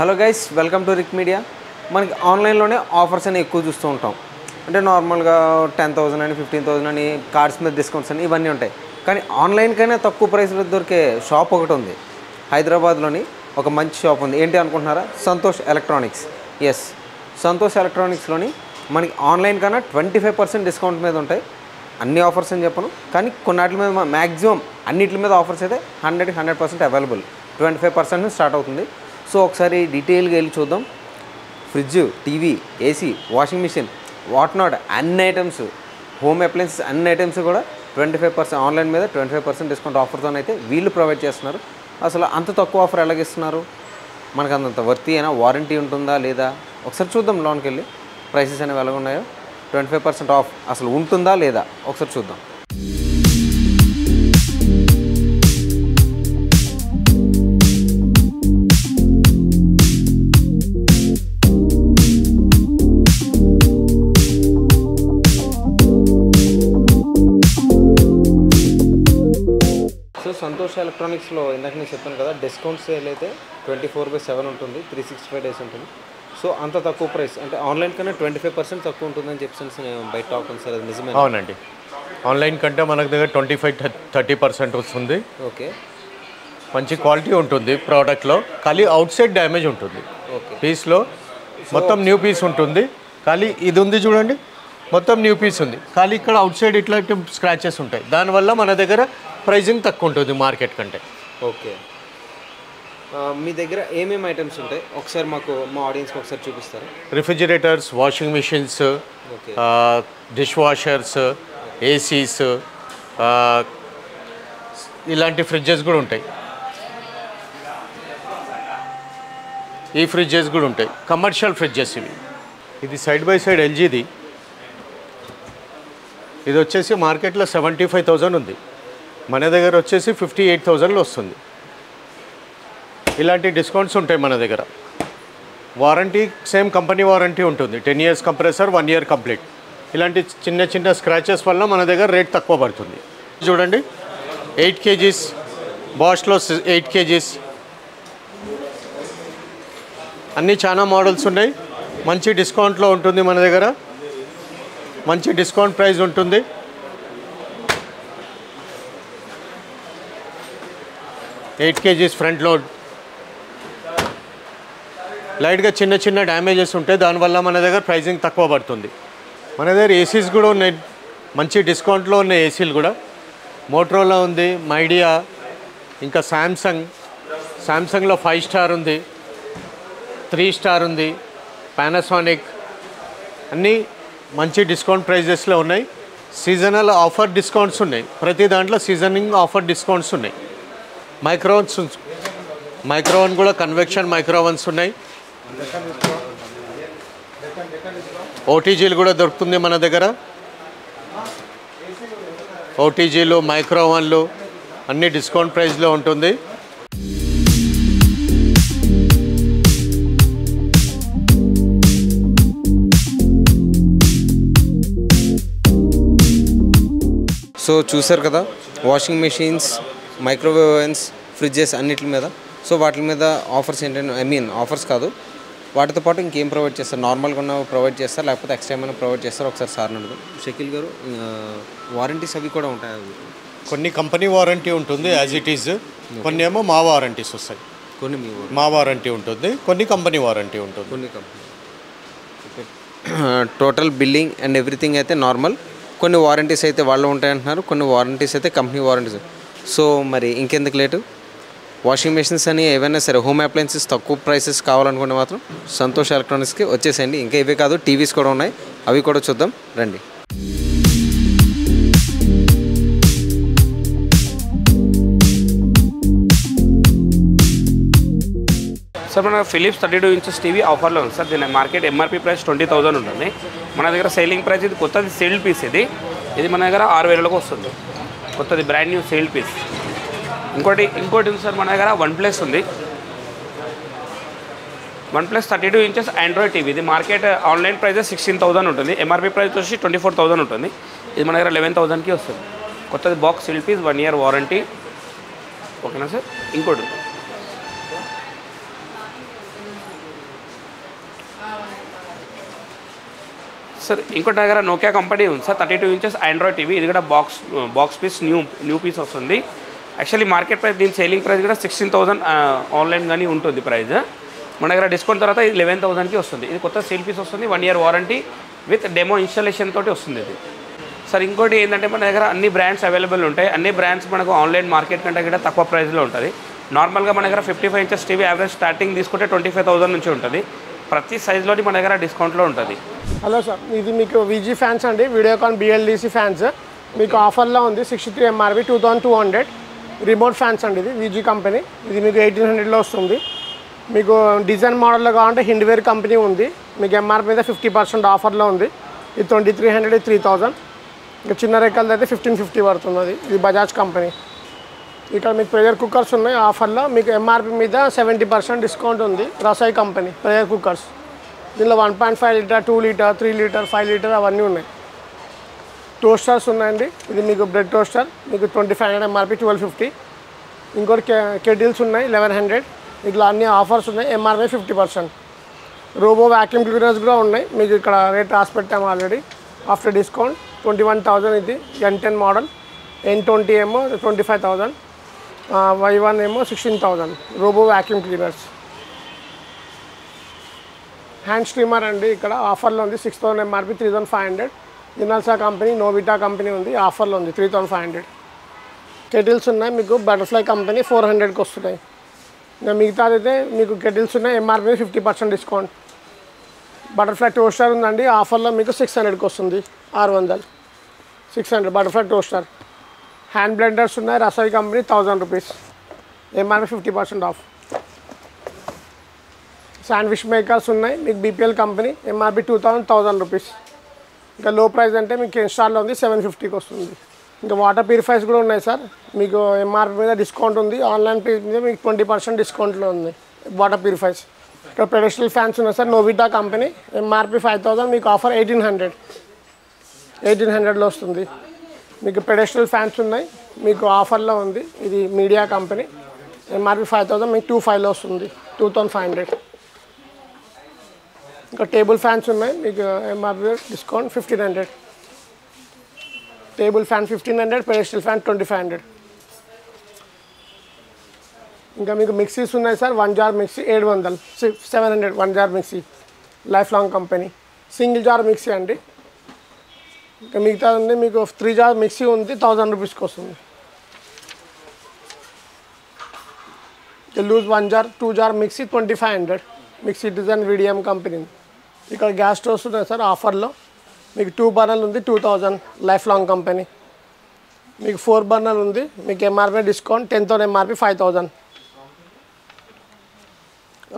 Hello guys, welcome to Rick Media. మనకి ఆన్లైన్లోనే offers అని ఎక్కువ చూస్తూ ఉంటాం. అంటే నార్మల్గా 10,000 అని 15,000 అని కార్డ్స్ మీద డిస్కౌంట్స్ అని ఇవన్నీ ఉంటాయి. కానీ ఆన్లైన్ కైనా తక్కువ ప్రైస్లో దొరికే షాప్ ఒకటి ఉంది. హైదరాబాద్లోని ఒక మంచి షాప్ ఉంది. ఏంటి అనుకుంటున్నారా? సంతోష్ ఎలక్ట్రానిక్స్. ఎస్, సంతోష్ ఎలక్ట్రానిక్స్లోని మనకి ఆన్లైన్ కన్నా 25% డిస్కౌంట్ మీద ఉంటాయి. అన్ని ఆఫర్స్ అని చెప్పను, కానీ కొన్నిటి మీద మ్యాక్సిమం అన్నిటి మీద ఆఫర్స్ అయితే 100% అవైలబుల్. 25% స్టార్ట్ అవుతుంది. సో ఒకసారి డీటెయిల్గా వెళ్ళి చూద్దాం. Fridge, TV, AC, washing machine, what not అన్ని ఐటమ్స్, హోమ్ అప్లయన్సెస్ అన్ని ఐటమ్స్ కూడా 25% ఆన్లైన్ మీద 25% డిస్కౌంట్ ఆఫర్తో అయితే వీళ్ళు ప్రొవైడ్ చేస్తున్నారు. అసలు అంత తక్కువ ఆఫర్ ఎలాగిస్తున్నారు? మనకు అంత వర్తీ అయినా వారంటీ ఉంటుందా లేదా ఒకసారి చూద్దాం. లోన్కి వెళ్ళి ప్రైసెస్ అనేవి ఎలా ఉన్నాయో, 25% ఆఫ్ అసలు ఉంటుందా లేదా ఒకసారి చూద్దాం. సంతోష్ ఎలక్ట్రానిక్స్లో ఇందాక నేను చెప్పాను కదా, డిస్కౌంట్ సేల్ అయితే 24/7 ఉంటుంది, 365 days ఉంటుంది. సో అంత తక్కువ ప్రైస్ అంటే ఆన్లైన్ కన్నా 25% తక్కువ ఉంటుందని చెప్పేసి బయట టాక్ ఉంది సార్, అది నిజమే? అవునండి, ఆన్లైన్ కంటే మనకు దగ్గర 25-30% వస్తుంది. ఓకే, మంచి క్వాలిటీ ఉంటుంది ప్రోడక్ట్లో, ఖాళీ అవుట్ సైడ్ డ్యామేజ్ ఉంటుంది. ఓకే, పీస్లో మొత్తం న్యూ పీస్ ఉంటుంది. ఖాళీ ఇది ఉంది చూడండి, మొత్తం న్యూ పీస్ ఉంది. ఖాళీ ఇక్కడ అవుట్ సైడ్ ఇట్లాంటి స్క్రాచెస్ ఉంటాయి. దానివల్ల మన దగ్గర ప్రైజింగ్ తక్కువ ఉంటుంది మార్కెట్ కంటే. ఓకే, మీ దగ్గర ఏమేమి ఐటమ్స్ ఉంటాయి ఒకసారి మాకు మా ఆడియన్స్కి ఒకసారి చూపిస్తారా? Refrigerators, washing machines, okay, dish washers, ACs, ఇలాంటి ఫ్రిడ్జెస్ కూడా ఉంటాయి. ఈ ఫ్రిడ్జెస్ కూడా ఉంటాయి, కమర్షియల్ ఫ్రిడ్జెస్ ఇవి. ఇది సైడ్ బై సైడ్ ఎల్జీది. ఇది వచ్చేసి మార్కెట్లో 75,000 ఉంది, మన దగ్గర వచ్చేసి 58,000లో వస్తుంది. ఇలాంటి డిస్కౌంట్స్ ఉంటాయి మన దగ్గర. వారంటీ సేమ్ కంపెనీ వారంటీ ఉంటుంది, 10 years కంప్రెసర్, 1 year కంప్లీట్. ఇలాంటి చిన్న చిన్న స్క్రాచెస్ వల్ల మన దగ్గర రేట్ తక్కువ పడుతుంది. చూడండి, 8 kgs, బాష్లో 8 kgs, అన్నీ చాలా మోడల్స్ ఉన్నాయి. మంచి డిస్కౌంట్లో ఉంటుంది మన దగ్గర, మంచి డిస్కౌంట్ ప్రైస్ ఉంటుంది. Eight kgs front load. లైట్గా చిన్న చిన్న డ్యామేజెస్ ఉంటాయి, దానివల్ల మన దగ్గర ప్రైజింగ్ తక్కువ పడుతుంది. మన దగ్గర ఏసీస్ కూడా ఉన్నాయి, మంచి డిస్కౌంట్లో ఉన్నాయి ఏసీలు కూడా. మోటరోలా ఉంది, మైడియా, ఇంకా శాంసంగ్లో 5 star ఉంది, 3 star ఉంది, పానాసోనిక్, అన్నీ మంచి డిస్కౌంట్ ప్రైజెస్లో ఉన్నాయి. సీజనల్ ఆఫర్ డిస్కౌంట్స్ ఉన్నాయి, ప్రతి దాంట్లో సీజనింగ్ ఆఫర్ డిస్కౌంట్స్ ఉన్నాయి. మైక్రోవన్ కూడా కన్వెక్షన్ మైక్రోవన్స్ ఉన్నాయి. ఓటీజీలు కూడా దొరుకుతుంది మన దగ్గర. ఓటీజీలు, మైక్రోవన్లు అన్నీ డిస్కౌంట్ ప్రైస్లో ఉంటుంది. సో చూసారు కదా, washing machines, microwave ovens, fridges అన్నిటి మీద. సో వాటి మీద ఆఫర్స్ ఏంటంటే, ఆఫర్స్ కాదు, వాటితో పాటు ఇంకేం ప్రొవైడ్ చేస్తారు? నార్మల్గా ఉన్న ప్రొవైడ్ చేస్తారు, లేకపోతే ఎక్స్ట్రా ఏమైనా ప్రొవైడ్ చేస్తారు? ఒకసారి సార్ అడుగు. షకీల్ గారు, వారంటీస్ అవి కూడా ఉంటాయి? కొన్ని కంపెనీ వారంటీ ఉంటుంది యాజ్ ఇట్ ఈజ్, కొన్ని ఏమో మా వారంటీస్ వస్తాయి. కొన్ని మా వారంటీ ఉంటుంది, కొన్ని కంపెనీ వారంటీ ఉంటుంది. కొన్ని company total billing and everything అయితే నార్మల్. కొన్ని వారంటీస్ అయితే వాళ్ళు ఉంటాయంటున్నారు, కొన్ని వారంటీస్ అయితే కంపెనీ వారంటీస్. సో మరి ఇంకెందుకు లేటు, వాషింగ్ మెషిన్స్ అని ఏవైనా సరే హోమ్ అప్లయన్సెస్ తక్కువ ప్రైసెస్ కావాలనుకుంటే మాత్రం సంతోష్ ఎలక్ట్రానిక్స్కి వచ్చేసేయండి. ఇంకా ఇవే కాదు, టీవీస్ కూడా ఉన్నాయి, అవి కూడా చూద్దాం రండి. సార్ మన ఫిలిప్స్ 32 inches టీవీ ఆఫర్లో ఉంది సార్. దీని మార్కెట్ ఎంఆర్పీ ప్రైస్ 20,000 ఉంటుంది. మన దగ్గర సేలింగ్ ప్రైస్ ఇది కొత్తది సేల్డ్ పీస్. ఇది మన దగ్గర 6,000లకు వస్తుంది, కొత్తది బ్రాండ్ న్యూ సేల్డ్ పీస్. ఇంకోటి ఉంది సార్, మన దగ్గర OnePlus ఉంది. OnePlus 32 inches Android TV. ఇది మార్కెట్ ఆన్లైన్ ప్రైస్ 16,000 ఉంటుంది, ఎంఆర్పీ ప్రైస్ వచ్చి 24,000 ఉంటుంది. ఇది మన దగ్గర 11,000కి వస్తుంది. కొత్తది box sealed piece, 1 year warranty. ఓకేనా సార్? ఇంకోటి సార్ ఇంకోటి దగ్గర నోకియా కంపెనీ ఉంది సార్ 32 ఇంచెస్ ఆండ్రాయిడ్ టీవీ. ఇది కూడా బాక్స్ పీస్ న్యూ పీస్ వస్తుంది. యాక్చువల్లీ మార్కెట్ ప్రైస్ దీని సేలింగ్ ప్రైస్ కూడా 16,000 ఆన్లైన్ కానీ ఉంటుంది ప్రైస్. మన దగ్గర డిస్కౌంట్ తర్వాత ఇది 11,000కి వస్తుంది. ఇది కొత్త సేల్ పీస్ వస్తుంది, 1 year warranty with demo installation తోటి వస్తుంది ఇది. సార్ ఇంకోటి ఏంటంటే మన దగ్గర అన్ని బ్రాండ్స్ అవైలబుల్ ఉంటాయి. అన్ని బ్రాండ్స్ మనకు ఆన్లైన్ మార్కెట్ కంటే కూడా తక్కువ ప్రైస్లో ఉంటుంది. నార్మల్గా మన దగ్గర 55 ఇంచెస్ టీవీ యావరేజ్ స్టార్టింగ్ తీసుకుంటే 25,000 నుంచి ఉంటుంది. ప్రతి సైజులోని మన దగ్గర డిస్కౌంట్లో ఉంటుంది. హలో సార్, ఇది మీకు విజీ ఫ్యాన్స్ అండి, వీడియోకాన్ BLDC ఫ్యాన్స్. మీకు ఆఫర్లో ఉంది 63 MRP 2,200 రిమోట్ ఫ్యాన్స్ అండి. ఇది విజీ కంపెనీ. ఇది మీకు 1,800లో వస్తుంది. మీకు డిజైన్ మోడల్లో కావాలంటే హిండ్వేర్ కంపెనీ ఉంది. మీకు MRP మీద 50% ఆఫర్లో ఉంది. ఇది 2,300, 3,000. ఇంకా చిన్న రెక్కలది అయితే 1,550 పడుతుంది. అది ఇది బజాజ్ కంపెనీ. ఇక్కడ మీకు ప్రెషర్ కుక్కర్స్ ఉన్నాయి ఆఫర్లో. మీకు MRP మీద 70% డిస్కౌంట్ ఉంది. రసాయి కంపెనీ ప్రెషర్ కుక్కర్స్. దీనిలో 1.5 లీటర్, 2 లీటర్, 3 లీటర్, 5 లీటర్ అవన్నీ ఉన్నాయి. టోస్టర్స్ ఉన్నాయండి. ఇది మీకు బ్రెడ్ టోస్టర్, మీకు 2,500 MRP 1,250. ఇంకోటి కెటిల్స్ ఉన్నాయి 1,100. ఇట్లా అన్ని ఆఫర్స్ ఉన్నాయి. MRP 50%. రోబో వ్యాక్యూమ్ క్లీనర్స్ కూడా ఉన్నాయి. మీకు ఇక్కడ రేట్ రాసి పెట్టాము ఆల్రెడీ. After discount 21,000. ఇది N10 మోడల్. N20 ఏమో 25,000. Y1 ఏమో 16,000. Robo vacuum cleaners. Hand steamer అండి. ఇక్కడ ఆఫర్లో ఉంది 6,000 MRP 3,500. Inalsa company, Novita company ఉంది ఆఫర్లో ఉంది 3,500. కెటిల్స్ ఉన్నాయి మీకు బటర్ఫ్లై కంపెనీ 400కి వస్తున్నాయి. ఇంకా మిగతాది అయితే మీకు కెటిల్స్ ఉన్నాయి MRP 50% డిస్కౌంట్. బటర్ఫ్లై టోస్టర్ ఉందండి ఆఫర్లో మీకు 600కి వస్తుంది. 600, 600 బటర్ఫ్లై టోస్టర్. హ్యాండ్ బ్లెండర్స్ ఉన్నాయి Rasoi company 1,000 rupees. MRP 50% off. Sandwich makers ఉన్నాయి మీకు BPL కంపెనీ. MRP 2,000 rupees. ఇంకా లో ప్రైస్ అంటే మీకు ఇన్స్టాల్లో ఉంది 750కి వస్తుంది. ఇంకా వాటర్ ప్యూరిఫైర్స్ కూడా ఉన్నాయి సార్. మీకు MRP మీద డిస్కౌంట్ ఉంది. ఆన్లైన్ పేజ్ మీద మీకు 20% డిస్కౌంట్లో ఉంది వాటర్ ప్యూరిఫైర్స్. ఇక్కడ పెడెస్ట్రల్ ఫ్యాన్స్ ఉన్నాయి సార్ నోవిటా కంపెనీ. MRP 5,000, మీకు ఆఫర్ 1,800లో వస్తుంది. మీకు పెడెస్ట్రల్ ఫ్యాన్స్ ఉన్నాయి మీకు ఆఫర్లో ఉంది. ఇది మీడియా కంపెనీ. MRP 5,000, మీకు 2,500లో వస్తుంది. 2,500. ఇంకా టేబుల్ ఫ్యాన్స్ ఉన్నాయి మీకు MRP discount 1,500. Table fan 1,500, pedestal fan 2,500. ఇంకా మీకు మిక్సీస్ ఉన్నాయి sir. 1 jar mixie 700, 700 1 jar mixie. Life long company. Single jar mixie అండి. ఇంకా మిగతా ఉంది మీకు 3 జార్ మిక్సీ ఉంది 1,000 రూపీస్కి వస్తుంది. Loose 1 jar 2 jar mixie 2,500. Mixie design VDM company. ఇక్కడ గ్యాస్ స్టోవ్స్ ఉన్నాయి సార్ ఆఫర్లో. మీకు 2 బర్నర్ ఉంది 2,000 లైఫ్ లాంగ్ కంపెనీ. మీకు 4 బర్నర్ ఉంది మీకు MRP డిస్కౌంట్ 10,000 MRP 5,000.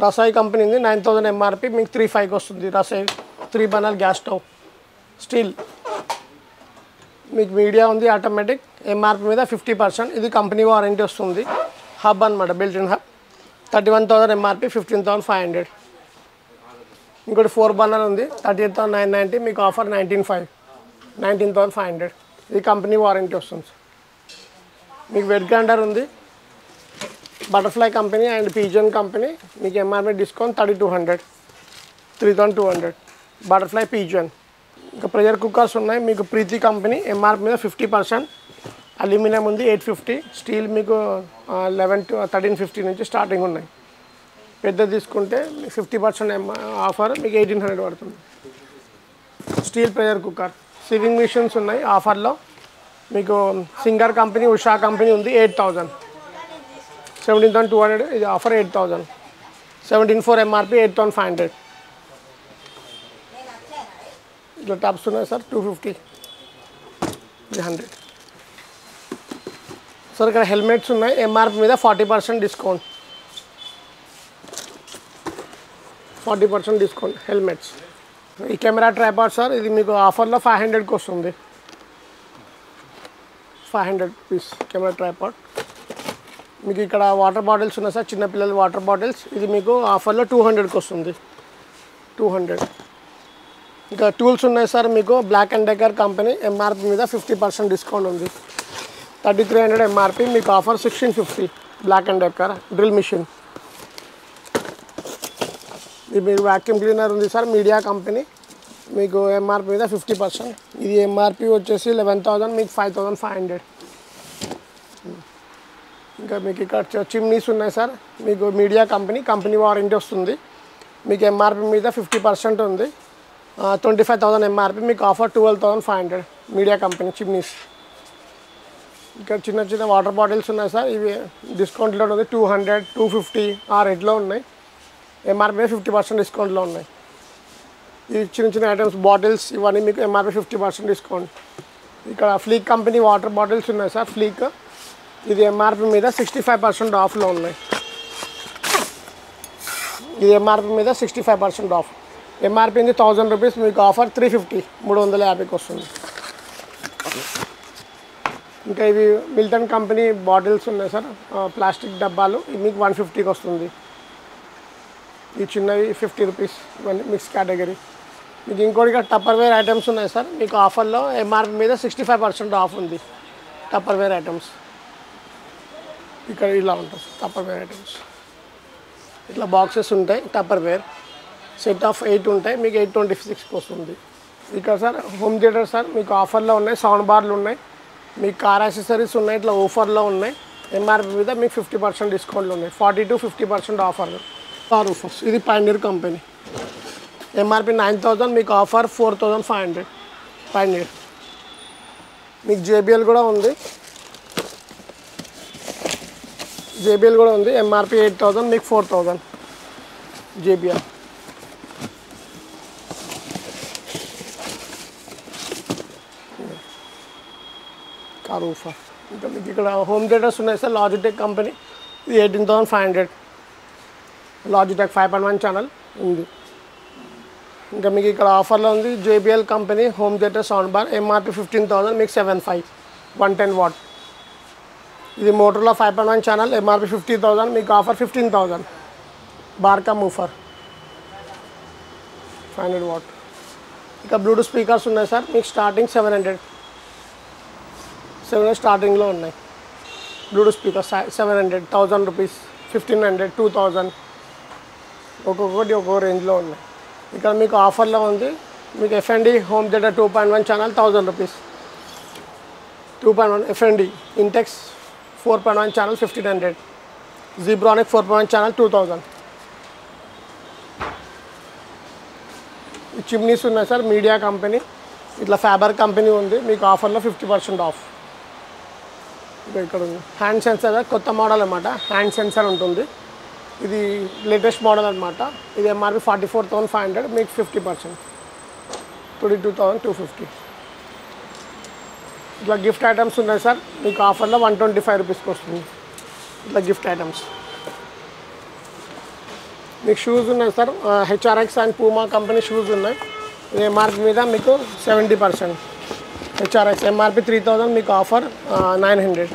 రసాయి కంపెనీ ఉంది 9,000 MRP మీకు 3,500కి వస్తుంది. రసాయి 3 బర్నర్ గ్యాస్ స్టవ్ స్టీల్. మీకు మీడియా ఉంది ఆటోమేటిక్. MRP మీద 50%. ఇది కంపెనీ వారంటీ వస్తుంది. హబ్ అనమాట, బిల్ట్ ఇన్ హబ్. 31,000 MRP 15,500. ఇంకోటి 4 బర్నర్ ఉంది 38,990, మీకు ఆఫర్ 19,500. ఇది కంపెనీ వారంటీ వస్తుంది. మీకు వెట్ గ్రైండర్ ఉంది butterfly company and pigeon company. మీకు MRP డిస్కౌంట్ 3,200, 3,200 బటర్ఫ్లై పిజన్. ఇంకా ప్రెషర్ కుక్కర్స్ ఉన్నాయి మీకు ప్రీతి కంపెనీ. MRP మీద 50%. అల్యూమినియం ఉంది 850. స్టీల్ మీకు 11 to 1350 నుంచి స్టార్టింగ్ ఉన్నాయి. పెద్ద తీసుకుంటే 50% ఆఫర్ మీకు 1,800 పడుతుంది. Steel pressure cooker. Sewing machines ఉన్నాయి ఆఫర్లో. మీకు సింగర్ కంపెనీ, ఉషా కంపెనీ ఉంది 8,000, 17,200. ఇది ఆఫర్ 8,000. 17,400 MRP 8,500. ఇట్లా టబ్స్ ఉన్నాయి సార్ 250, ఇది 100. సార్ ఇక్కడ హెల్మెట్స్ ఉన్నాయి MRP మీద 40% డిస్కౌంట్. 40% discount helmets. ఈ కెమెరా ట్రైపాడ్ సార్ ఇది మీకు ఆఫర్లో 500కి వస్తుంది. 500 రూపీస్ కెమెరా ట్రైపాడ్. మీకు ఇక్కడ వాటర్ బాటిల్స్ ఉన్నాయి సార్ చిన్నపిల్లల వాటర్ బాటిల్స్. ఇది మీకు ఆఫర్లో 200కి వస్తుంది. 200. ఇంకా టూల్స్ ఉన్నాయి సార్ మీకు Black and Decker company. MRP మీద 50% డిస్కౌంట్ ఉంది. 3,300 MRP, మీకు offer 1,650. Black and Decker drill machine. ఇది మీరు వ్యాక్యూమ్ క్లీనర్ ఉంది సార్ మీడియా కంపెనీ. మీకు ఎంఆర్పి మీద 50%. ఇది ఎంఆర్పి వచ్చేసి 11,000, మీకు 5,500. ఇంకా మీకు ఇక్కడ చిమ్నీస్ ఉన్నాయి సార్. మీకు మీడియా కంపెనీ వారంటీ వస్తుంది. మీకు ఎంఆర్పి మీద 50% ఉంది. 25,000 ఎంఆర్పి, మీకు ఆఫర్ 12,500. Media company chimneys. ఇక్కడ చిన్న చిన్న వాటర్ బాటిల్స్ ఉన్నాయి సార్. ఇవి డిస్కౌంట్లో ఉంది. 200, 250 ఆ రేట్లో ఉన్నాయి. ఎంఆర్పి మీద 50% డిస్కౌంట్లో ఉన్నాయి. ఇవి చిన్న చిన్న ఐటమ్స్ బాటిల్స్ ఇవన్నీ మీకు ఎంఆర్పి 50% డిస్కౌంట్. ఇక్కడ ఫ్లీక్ కంపెనీ వాటర్ బాటిల్స్ ఉన్నాయి సార్. ఫ్లీక్ ఇది ఎంఆర్పి మీద 65% ఆఫ్లో ఉన్నాయి. ఇది ఎంఆర్పి మీద 65% ఆఫ్. ఎంఆర్పి ఉంది 1000 రూపీస్, మీకు ఆఫర్ 350, 350కి వస్తుంది. ఇంకా ఇవి మిల్టన్ కంపెనీ బాటిల్స్ ఉన్నాయి సార్. ప్లాస్టిక్ డబ్బాలు ఇవి మీకు 150కి వస్తుంది. ఈ చిన్నవి 50 రూపీస్, ఇవన్నీ మిక్స్ కేటగిరీ. మీకు ఇంకోటి టప్పర్వేర్ ఐటమ్స్ ఉన్నాయి సార్. మీకు ఆఫర్లో ఎంఆర్పి మీద 65% ఆఫ్ ఉంది. టప్పర్వేర్ ఐటమ్స్ ఇక్కడ ఇలా ఉంటుంది. టప్పర్వేర్ ఐటమ్స్ ఇట్లా బాక్సెస్ ఉంటాయి. టప్పర్వేర్ సెట్ ఆఫ్ 8 ఉంటాయి, మీకు 826కి వస్తుంది. ఇక్కడ సార్ హోమ్ థియేటర్ సార్ మీకు ఆఫర్లో ఉన్నాయి. సౌండ్ బార్లు ఉన్నాయి, మీకు కార్ యాక్సెసరీస్ ఉన్నాయి. ఇట్లా ఆఫర్లో ఉన్నాయి. ఎంఆర్పి మీద మీకు 50% డిస్కౌంట్లు ఉన్నాయి. 40 to 50% ఆఫర్లు. కార్ ఆఫర్స్ ఇది పైనీర్ కంపెనీ. ఎంఆర్పి 9,000, మీకు ఆఫర్ 4,500. పైనీర్. మీకు జేబిఎల్ కూడా ఉంది. జేబిఎల్ కూడా ఉంది. ఎంఆర్పి 8,000, మీకు 4,000 జేబిఎల్. Car offer. ఇంకా మీకు ఇక్కడ హోమ్ థియేటర్స్ ఉన్నాయి సార్. లాజిటెక్ కంపెనీ ఇది 18,500. లాజిటెక్ 5.1 ఛానల్ ఉంది. ఇంకా మీకు ఇక్కడ ఆఫర్లో ఉంది JBL company home theatre sound bar. MRP 15,000, మీకు 7.5 110 వాట్. ఇది మోటర్లో 5.1 ఛానల్. ఎంఆర్పి 50,000, మీకు ఆఫర్ 15,000. బార్కా మూఫర్ 500 వాట్. ఇంకా బ్లూటూత్ స్పీకర్స్ ఉన్నాయి సార్. మీకు స్టార్టింగ్ 700 స్టార్టింగ్లో ఉన్నాయి. బ్లూటూత్ స్పీకర్ 700, 1,000 రూపీస్, 1,500, 2,000 ఒక్కొక్కటి ఒక్కొక్క రేంజ్లో ఉన్నాయి. ఇక్కడ మీకు ఆఫర్లో ఉంది. మీకు FMD home theatre 2.1 channel 1,000 rupees. 2.1 FMD. Intex 4.1 channel 1,500. Zebronic 4.1 channel 2,000. Chimneys ఉన్నాయి సార్. మీడియా కంపెనీ ఇట్లా ఫ్యాబర్ కంపెనీ ఉంది. మీకు ఆఫర్లో 50% ఆఫ్. ఇక్కడ ఉంది హ్యాండ్ సెన్సర్, కొత్త మోడల్ అనమాట. హ్యాండ్ సెన్సర్ ఉంటుంది. ఇది లేటెస్ట్ మోడల్ అనమాట. ఇది ఎంఆర్పి 44,500, మీకు 50%, 22,250. ఇట్లా గిఫ్ట్ ఐటమ్స్ ఉన్నాయి సార్. మీకు ఆఫర్లో 125 రూపీస్కి వస్తుంది. ఇట్లా గిఫ్ట్ ఐటమ్స్. మీకు షూస్ ఉన్నాయి sir. HRX and Puma company shoes ఉన్నాయి. ఇది ఎంఆర్పి మీద మీకు 70%. హెచ్ఆర్ఎక్స్ ఎంఆర్పి 3,000, మీకు ఆఫర్ 900.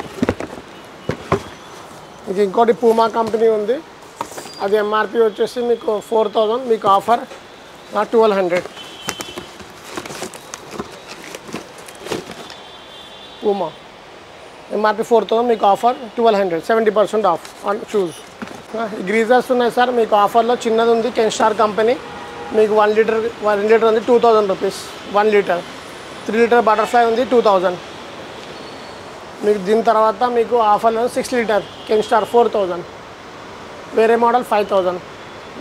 ఇది ఇంకోటి పూమా కంపెనీ ఉంది. అది ఎంఆర్పి వచ్చేసి మీకు 4,000, మీకు ఆఫర్ 1,200. పూమా ఎంఆర్పి 4,000, మీకు offer 1,200, 70% of on shoes. Geysers ఉన్నాయి సార్. మీకు ఆఫర్లో చిన్నది ఉంది. కెన్స్టార్ కంపెనీ. మీకు 1 లీటర్ ఉంది 2,000 రూపీస్. 1 లీటర్. 3 లీటర్ బటర్ఫ్లై ఉంది 2,000. మీకు దీని తర్వాత మీకు ఆఫర్లో 6 లీటర్ కెన్స్టార్ 4,000. వేరే మోడల్ 5,000.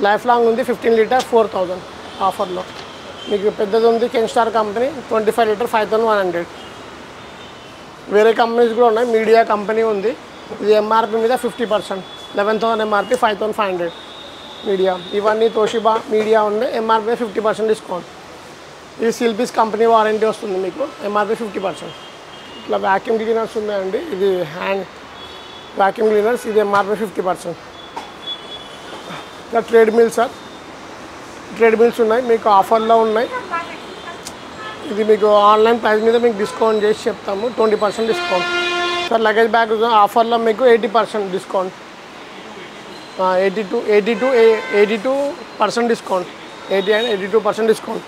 లైఫ్ లాంగ్ ఉంది 15 లీటర్ 4,000 ఆఫర్లో. మీకు పెద్దది ఉంది కెన్స్టార్ కంపెనీ 25 లీటర్ 5,100. వేరే కంపెనీస్ కూడా ఉన్నాయి. మీడియా కంపెనీ ఉంది. ఇది ఎంఆర్పి మీద 50%. 11,000 ఎంఆర్పి 5,500 మీడియా. ఇవన్నీ తోషిబా మీడియా ఉన్నాయి. MRP 50% discount. ఇది సిల్పీస్ కంపెనీ వారంటీ వస్తుంది మీకు. ఎంఆర్పి 50%. ఇట్లా వ్యాక్యూమ్ క్లీనర్స్ ఉన్నాయండి. ఇది హ్యాండ్ వ్యాక్యూమ్ క్లీనర్స్. ఇది ఎంఆర్పి 50%. ఇంకా treadmills sir. Treadmills ఉన్నాయి. మీకు ఆఫర్లో ఉన్నాయి. ఇది మీకు ఆన్లైన్ ప్రైస్ మీద మీకు డిస్కౌంట్ చేసి చెప్తాము. 20% డిస్కౌంట్ సార్. లగేజ్ బ్యాగ్ ఆఫర్లో మీకు 80% discount. 82% discount. 80 and 82% discount.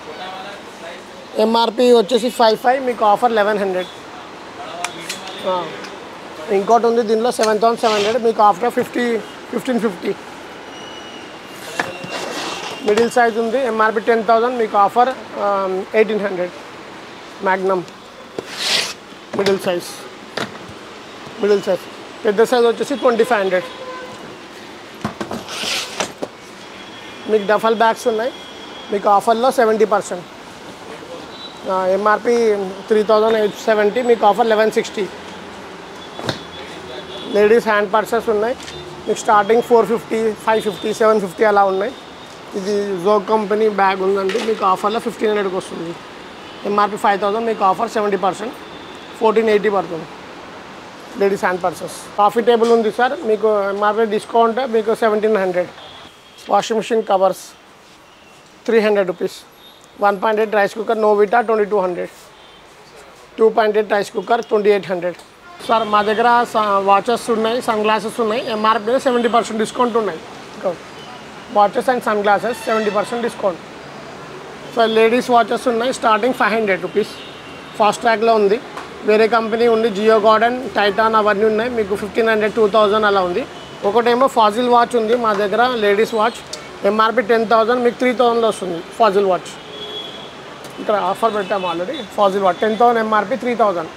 MRP వచ్చేసి 5,500, మీకు ఆఫర్ 1,100. ఇంకోటి ఉంది దీనిలో 7,700, మీకు ఆఫర్ 1,550. మిడిల్ సైజ్ ఉంది, ఎంఆర్పి 10,000, మీకు ఆఫర్ 1,800. Magnum middle size. పెద్ద సైజ్ వచ్చేసి 2,500. మీకు డఫల్ బ్యాగ్స్ ఉన్నాయి, మీకు ఆఫర్లో 70%. ఎంఆర్పి 3,870, మీకు ఆఫర్ 1,160. లేడీస్ హ్యాండ్ పర్సెస్ ఉన్నాయి, మీకు స్టార్టింగ్ 450, 550, 750 అలా ఉన్నాయి. ఇది జోగ్ కంపెనీ బ్యాగ్ ఉందండి, మీకు ఆఫర్లో 1,500కి వస్తుంది. ఎంఆర్పి 5,000, మీకు ఆఫర్ 70%, 1,480 పడుతుంది. Ladies hand purses. Coffee table ఉంది సార్, మీకు ఎంఆర్పి డిస్కౌంట్ మీకు 1,700. Washing machine covers 300 rupees. 1.8 rice cooker Novita 2,200. 2.8 rice cooker 2,800. Sir మా దగ్గర వాచెస్ ఉన్నాయి, సన్ గ్లాసెస్ ఉన్నాయి, ఎంఆర్పి మీద 70% డిస్కౌంట్ ఉన్నాయి. Watches and sunglasses 70% discount. So ladies watches ఉన్నాయి, స్టార్టింగ్ 500 రూపీస్. ఫాస్ట్ ట్రాక్లో ఉంది, వేరే కంపెనీ ఉంది, జియో గార్డెన్, టైటాన్ అవన్నీ ఉన్నాయి, మీకు 1,500, 2,000 అలా ఉంది. ఒకటేమో ఫాజిల్ వాచ్ ఉంది మా దగ్గర, లేడీస్ వాచ్, ఎంఆర్పి 10,000, మీకు 3,000లో వస్తుంది. ఫాజిల్ వాచ్ ఇక్కడ ఆఫర్ పెట్టాము already. Fossil watch 10,000, MRP 3,000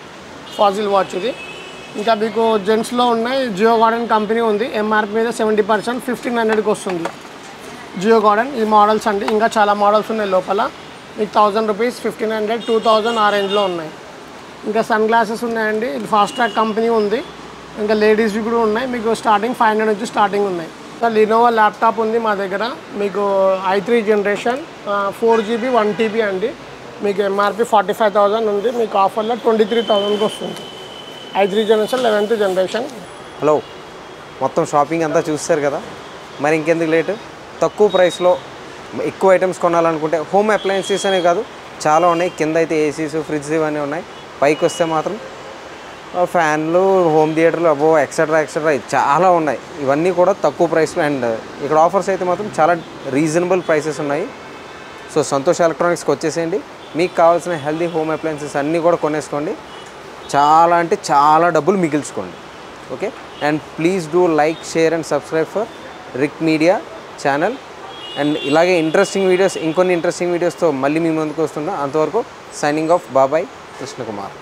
Fossil watch ఇది. ఇంకా మీకు జెంట్స్లో ఉన్నాయి, జియో గార్డెన్ కంపెనీ ఉంది, ఎంఆర్పి మీద 70%, 1,500కి వస్తుంది. జియో గార్డెన్ ఈ మోడల్స్ అండి, ఇంకా చాలా మోడల్స్ ఉన్నాయి లోపల. మీకు 1,000 రూపీస్, 1,500, 2,000 ఆ రేంజ్లో ఉన్నాయి. ఇంకా సన్ గ్లాసెస్ ఉన్నాయండి, ఇది ఫాస్ట్ ట్రాక్ కంపెనీ ఉంది. ఇంకా లేడీస్వి కూడా ఉన్నాయి, మీకు స్టార్టింగ్ 500 నుంచి స్టార్టింగ్ ఉన్నాయి. లినోవా ల్యాప్టాప్ ఉంది మా దగ్గర, మీకు i3 జనరేషన్ 4GB 1TB అండి, మీకు ఎంఆర్పి 45,000 ఉంది, మీకు ఆఫర్లో 23,000కి వస్తుంది. i3 generation 11th generation. Hello, మొత్తం షాపింగ్ అంతా చూస్తారు కదా, మరి ఇంకెందుకు లేటు? తక్కువ ప్రైస్లో ఎక్కువ ఐటమ్స్ కొనాలనుకుంటే హోమ్ అప్లయన్సెస్ అనే కాదు, చాలా ఉన్నాయి. కింద అయితే ఏసీస్, ఫ్రిడ్జ్ ఇవన్నీ ఉన్నాయి. పైకి వస్తే మాత్రం ఫ్యాన్లు, హోమ్ థియేటర్లు, అబో ఎక్సెట్రా చాలా ఉన్నాయి. ఇవన్నీ కూడా తక్కువ ప్రైస్లో, అండ్ ఇక్కడ ఆఫర్స్ అయితే మాత్రం చాలా రీజనబుల్ ప్రైసెస్ ఉన్నాయి. సో సంతోష్ ఎలక్ట్రానిక్స్కి వచ్చేసేయండి, మీకు కావాల్సిన హెల్దీ హోమ్ అప్లయన్సెస్ అన్నీ కూడా కొనేసుకోండి. చాలా అంటే చాలా డబ్బులు మిగిల్చుకోండి. Okay, and please do like, share and subscribe for Rick media channel. And ఇలాగే ఇంట్రెస్టింగ్ వీడియోస్, ఇంకొన్ని ఇంట్రెస్టింగ్ వీడియోస్తో మళ్ళీ మీ ముందుకు వస్తున్నా. అంతవరకు సైనింగ్ ఆఫ్, బాబాయ్, కృష్ణకుమార్.